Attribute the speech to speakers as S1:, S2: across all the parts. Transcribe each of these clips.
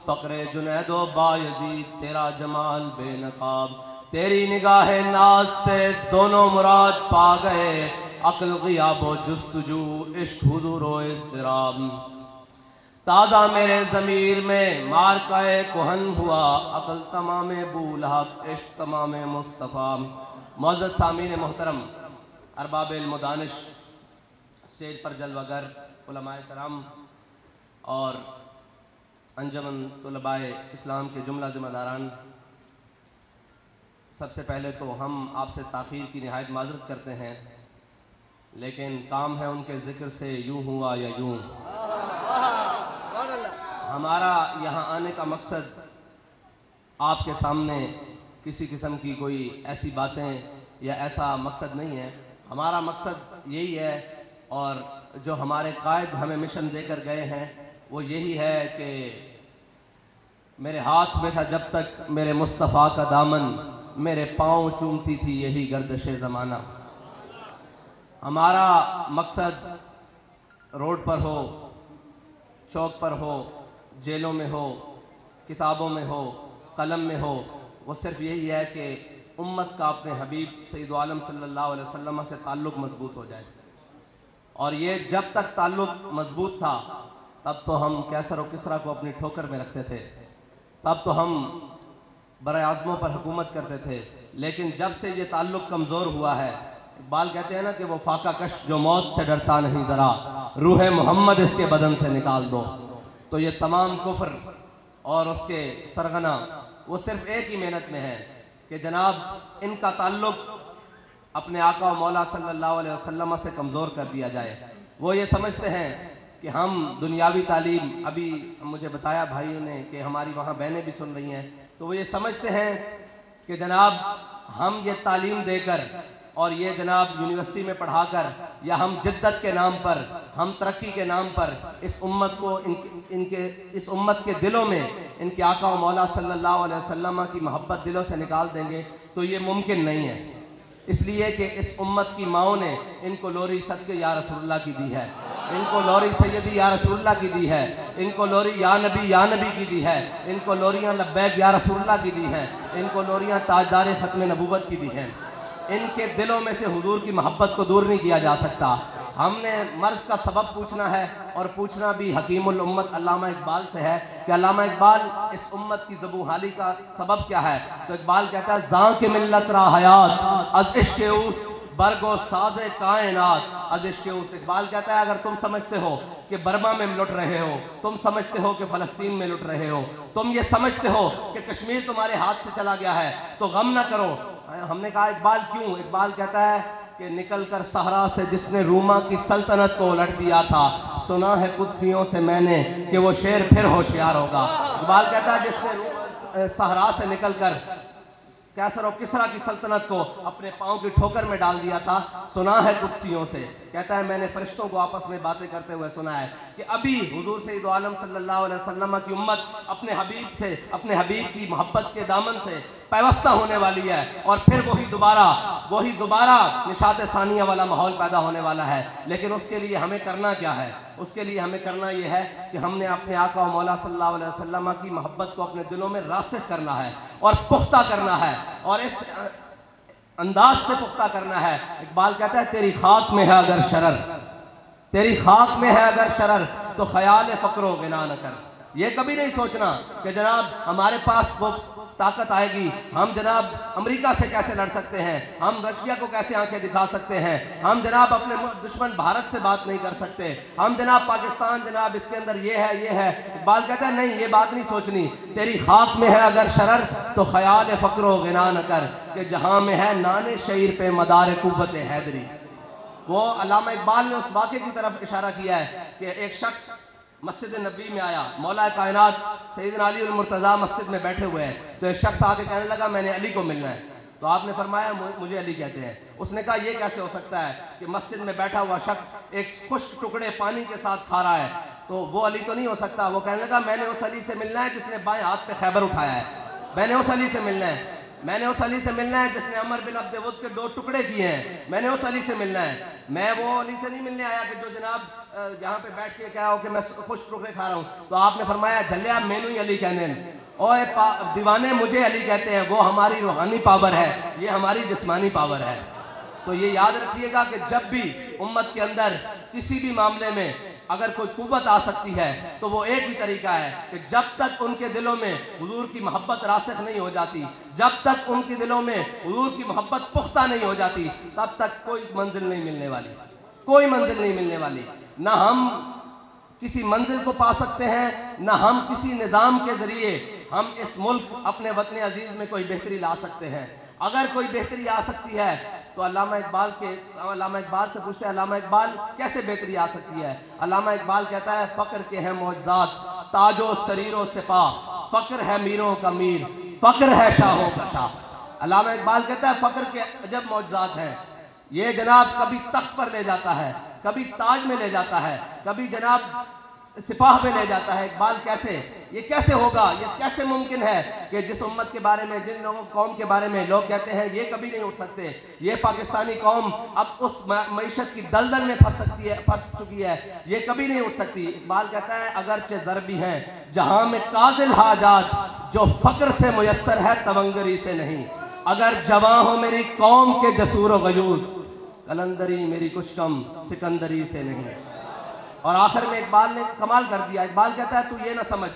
S1: فقر جنید و بایزید تیرا جمال بے نقاب، تیری نگاہ ناز سے دونوں مراد پا گئے، عقل غیاب و جستجو، عشق حضور و اضطراب۔ تازہ میرے ضمیر میں مارکہ کہن ہوا، عقل تمام بولحق، عشق تمام مصطفیٰ۔ معزز سامعین محترم، ارباب علم و دانش، اسٹیج پر جلوہ گر، علماء کرام اور انجمن طلباء اسلام کے جملہ ذمہ داران، سب سے پہلے تو ہم آپ سے تاخیر کی نہایت معذرت کرتے ہیں، لیکن کام ہے ان کے ذکر سے یوں ہوا یا یوں۔ ہمارا یہاں آنے کا مقصد آپ کے سامنے کسی قسم کی کوئی ایسی باتیں یا ایسا مقصد نہیں ہے، ہمارا مقصد یہی ہے، اور جو ہمارے قائد ہمیں مشن دے کر گئے ہیں وہ یہی ہے کہ میرے ہاتھ میں تھا جب تک میرے مصطفیٰ کا دامن، میرے پاؤں چومتی تھی یہی گردش زمانہ۔ ہمارا مقصد روڈ پر ہو، چوک پر ہو، جیلوں میں ہو، کتابوں میں ہو، قلم میں ہو، وہ صرف یہی ہے کہ امت کا اپنے حبیب سید عالم صلی اللہ علیہ وسلم سے تعلق مضبوط ہو جائے، اور یہ جب تک تعلق مضبوط تھا تب تو ہم کیسر و کسریٰ کو اپنی ٹھوکر میں رکھتے تھے، تب تو ہم برائے اعظموں پر حکومت کرتے تھے، لیکن جب سے یہ تعلق کمزور ہوا ہے، اقبال کہتے ہیں نا کہ وہ فاقہ کش جو موت سے ڈرتا نہیں ذرا، روح محمد اس کے بدن سے نکال دو۔ تو یہ تمام کفر اور اس کے سرغنہ وہ صرف ایک ہی محنت میں ہے کہ جناب ان کا تعلق اپنے آقا و مولا صلی اللہ علیہ وسلم سے کمزور کر دیا جائے۔ وہ یہ سمجھتے ہیں کہ ہم دنیاوی تعلیم، ابھی مجھے بتایا بھائیوں نے کہ ہماری وہاں بہنیں بھی سن رہی ہیں، تو وہ یہ سمجھتے ہیں کہ جناب ہم یہ تعلیم دے کر اور یہ جناب یونیورسٹی میں پڑھا کر، یا ہم جدت کے نام پر، ہم ترقی کے نام پر اس امت کو اس امت کے دلوں میں ان کے آقا و مولا صلی اللہ علیہ وسلم کی محبت دلوں سے نکال دیں گے، تو یہ ممکن نہیں ہے، اس لیے کہ اس امت کی ماؤں نے ان کو لوری صدقے یا رسول اللہ کی دی ہے، ان کو لوری سیدی یا رسول اللہ کی دی ہے، ان کو لوری یا نبی کی دی ہے، ان کو لوریاں لبیک یا رسول اللہ کی دی ہیں، ان کو لوریاں تاجدار ختم نبوت کی دی ہیں۔ ان کے دلوں میں سے حضور کی محبت کو دور نہیں کیا جا سکتا۔ ہم نے مرض کا سبب پوچھنا ہے، اور پوچھنا بھی حکیم الامت علامہ اقبال سے ہے کہ علامہ اقبال اس امت کی زبوں حالی کا سبب کیا ہے؟ تو اقبال کہتا ہے زاں کے ملت را حیات از عشق اوست برگ و ساز کائنات از عشق اوست۔ اقبال کہتا ہے اگر تم سمجھتے ہو کہ برما میں لٹ رہے ہو، تم سمجھتے ہو کہ فلسطین میں لٹ رہے ہو، تم یہ سمجھتے ہو کہ کشمیر تمہارے ہاتھ سے چلا گیا ہے، تو غم نہ کرو۔ ہم نے کہا اقبال کیوں؟ اقبال کہتا ہے کہ نکل کر صحرا سے جس نے روما کی سلطنت کو الٹ دیا تھا، سنا ہے قدسیوں سے میں نے کہ وہ شیر پھر ہوشیار ہوگا۔ اقبال کہتا ہے جس نے صحرا سے نکل کر کیسر و کسریٰ کی سلطنت کو اپنے پاؤں کی ٹھوکر میں ڈال دیا تھا، سنا ہے قدسیوں سے، کہتا ہے میں نے فرشتوں کو آپس میں باتیں کرتے ہوئے سنا ہے کہ ابھی حضور سید عالم صلی اللہ علیہ وسلم کی امت اپنے حبیب سے، اپنے حبیب کی محبت کے دامن سے پیوستہ ہونے والی ہے، اور پھر وہی دوبارہ نشاط ثانیہ والا ماحول پیدا ہونے والا ہے۔ لیکن اس کے لیے ہمیں کرنا کیا ہے؟ اس کے لیے ہمیں کرنا یہ ہے کہ ہم نے اپنے آقا و مولا صلی اللہ علیہ وسلم کی محبت کو اپنے دلوں میں راسخ کرنا ہے اور پختہ کرنا ہے، اور اس انداز سے پختہ کرنا ہے۔ اقبال کہتا ہے تیری خاک میں ہے اگر شرر، تیری خاک میں ہے اگر شرر، تو خیال فقر و غنا نہ کر۔ یہ کبھی نہیں سوچنا کہ جناب ہمارے پاس وہ طاقت آئے گی، ہم جناب امریکہ سے کیسے لڑ سکتے ہیں، ہم رشیا کو کیسے آنکھیں دکھا سکتے ہیں، ہم جناب اپنے دشمن بھارت سے بات نہیں کر سکتے، ہم جناب پاکستان جناب اس کے اندر یہ ہے۔ اقبال کہتا ہے نہیں، یہ بات نہیں سوچنی، تیری خاک میں ہے اگر شرر تو خیال فقر و غنا نہ کر، کہ جہاں میں ہے نان شعیر پہ مدار قوت حیدری۔ وہ علامہ اقبال نے اس واقعے کی طرف اشارہ کیا ہے کہ ایک شخص مسجد نبوی میں آیا، مولا کائنات سیدنا علی المرتضیٰ مسجد میں بیٹھے ہوئے ہیں، تو ایک شخص آگے کہنے لگا میں نے علی کو ملنا ہے، تو آپ نے فرمایا مجھے علی کہتے ہیں۔ اس نے کہا یہ کیسے ہو سکتا ہے کہ مسجد میں بیٹھا ہوا شخص ایک خشک ٹکڑے پانی کے ساتھ کھا رہا ہے، تو وہ علی تو نہیں ہو سکتا۔ وہ کہنے لگا میں نے اس علی سے ملنا ہے جس نے بائیں ہاتھ پہ خیبر اٹھایا ہے، میں نے اس علی سے ملنا ہے۔ میں نے اس علی سے ملنا ہے جس نے عمر بن عبد ود کے 2 ٹکڑے کیے ہیں. میں نے اس علی سے ملنا ہے. میں وہ علی سے نہیں ملنے آیا کہ جو جناب یہاں پہ بیٹھ کے کہا ہو کہ میں خوش ٹکڑے کھا رہا ہوں. تو آپ نے فرمایا جھلیا مینو ہی علی کہنے اور دیوانے مجھے علی کہتے ہیں. وہ ہماری روحانی پاور ہے, یہ ہماری جسمانی پاور ہے. تو یہ یاد رکھیے گا کہ جب بھی امت کے اندر کسی بھی معاملے میں اگر کوئی قوت آ سکتی ہے تو وہ ایک ہی طریقہ ہے کہ جب تک ان کے دلوں میں حضور کی محبت راسخ نہیں ہو جاتی, جب تک ان کے دلوں میں حضور کی محبت پختہ نہیں ہو جاتی, تب تک کوئی منزل نہیں ملنے والی, کوئی منزل نہیں ملنے والی. نہ ہم کسی منزل کو پا سکتے ہیں, نہ ہم کسی نظام کے ذریعے ہم اس ملک اپنے وطن عزیز میں کوئی بہتری لا سکتے ہیں. اگر کوئی بہتری آ سکتی ہے تو علامہ اقبال سے پوچھتے ہیں علامہ اقبال کیسے بہتری آ سکتی ہے؟ علامہ اقبال کہتا ہے فقر کے ہیں معجزات تاج و سریر و سپاہ, فقر ہے میروں کا میر, فقر ہے شاہوں کا شاہ. علامہ اقبال کہتا ہے فقر کے عجب معجزات ہیں. یہ جناب کبھی تخت پر لے جاتا ہے, کبھی تاج میں لے جاتا ہے, کبھی جناب سپاہ میں لے جاتا ہے. اقبال کیسے, یہ کیسے ہوگا, یہ کیسے ممکن ہے کہ جس امت کے بارے میں, جن لوگوں قوم کے بارے میں لوگ کہتے ہیں یہ کبھی نہیں اٹھ سکتے, یہ پاکستانی قوم اب اس معیشت کی دلدل میں پھنس چکی ہے, یہ کبھی نہیں اٹھ سکتی. اقبال کہتا ہے اگرچہ ضربی ہیں جہاں میں کاذل حاجات, جو فقر سے میسر ہے تونگری سے نہیں. اگر جواں ہو میری قوم کے جسور و غیور, قلندری میری کچھ کم سکندری سے نہیں. اور آخر میں اقبال نے کمال کر دیا. اقبال کہتا ہے تو یہ نہ سمجھ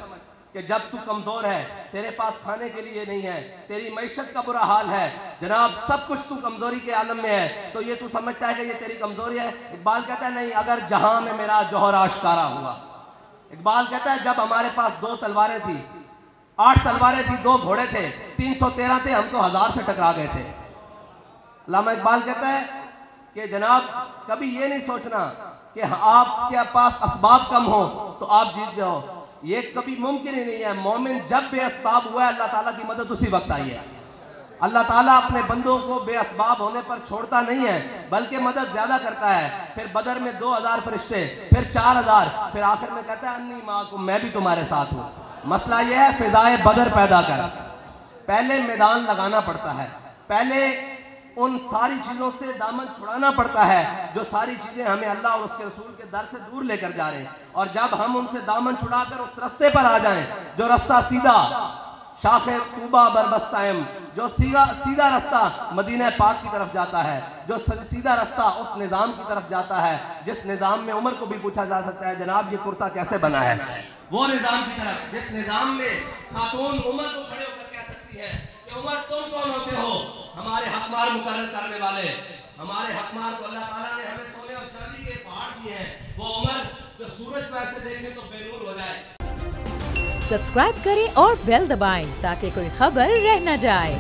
S1: کہ جب تو کمزور ہے, تیرے پاس کھانے کے لیے نہیں ہے, تیری معیشت کا برا حال ہے, جناب سب کچھ تو کمزوری کے عالم میں ہے, تو یہ تو سمجھتا ہے کہ یہ تیری کمزوری ہے. اقبال کہتا ہے نہیں, اگر جہاں میں میرا جوہر آشکارا ہوا. اقبال کہتا ہے جب ہمارے پاس 2 تلواریں تھی, 8 تلواریں تھی, 2 گھوڑے تھے, 313 تھے, ہم تو 1000 سے ٹکرا گئے تھے. علامہ اقبال کہتا ہے کہ جناب کبھی یہ نہیں سوچنا کہ آپ کے پاس اسباب کم ہو تو آپ جیت جاؤ, یہ کبھی ممکن ہی نہیں ہے. مومن جب بے اسباب ہوا ہے اللہ تعالیٰ کی مدد اسی وقت آئی ہے. اللہ تعالیٰ اپنے بندوں کو بے اسباب ہونے پر چھوڑتا نہیں ہے بلکہ مدد زیادہ کرتا ہے. پھر بدر میں 2000 فرشتے, پھر 4000, پھر آخر میں کہتا ہے انی معکم, میں بھی تمہارے ساتھ ہوں. مسئلہ یہ ہے فضائے بدر پیدا کر, پہلے میدان لگانا پڑتا ہے, پہلے ان ساری چیزوں سے دامن چھڑانا پڑتا ہے جو ساری چیزیں ہمیں اللہ اور اس کے رسول کے در سے دور لے کر جا رہے ہیں. اور جب ہم ان سے دامن چھڑا کر اس رستے پر آ جائیں جو رستہ سیدھا شاخ طوبہ بربستائم, جو سیدھا رستہ مدینہ پاک کی طرف جاتا ہے, جو سیدھا رستہ اس نظام کی طرف جاتا ہے جس نظام میں عمر کو بھی پوچھا جا سکتا ہے جناب یہ کرتا کیسے بنا ہے, وہ نظام کی طرف جس نظام میں خاتون عمر کو کھڑے ہو کر کہہ سکتی ہے کہ عمر تم کون ہوتے ہو ہمارے حقمار مقرر کرنے والے. ہمارے حقمار کو اللہ تعالیٰ نے ہمیں سونے اور چاندی کے پہاڑ دیے ہیں, وہ عمر جو سورج کو ایسے دیکھے تو بے نور ہو جائے.
S2: سبسکرائب کریں اور بیل دبائیں تاکہ کوئی خبر رہ نہ جائے.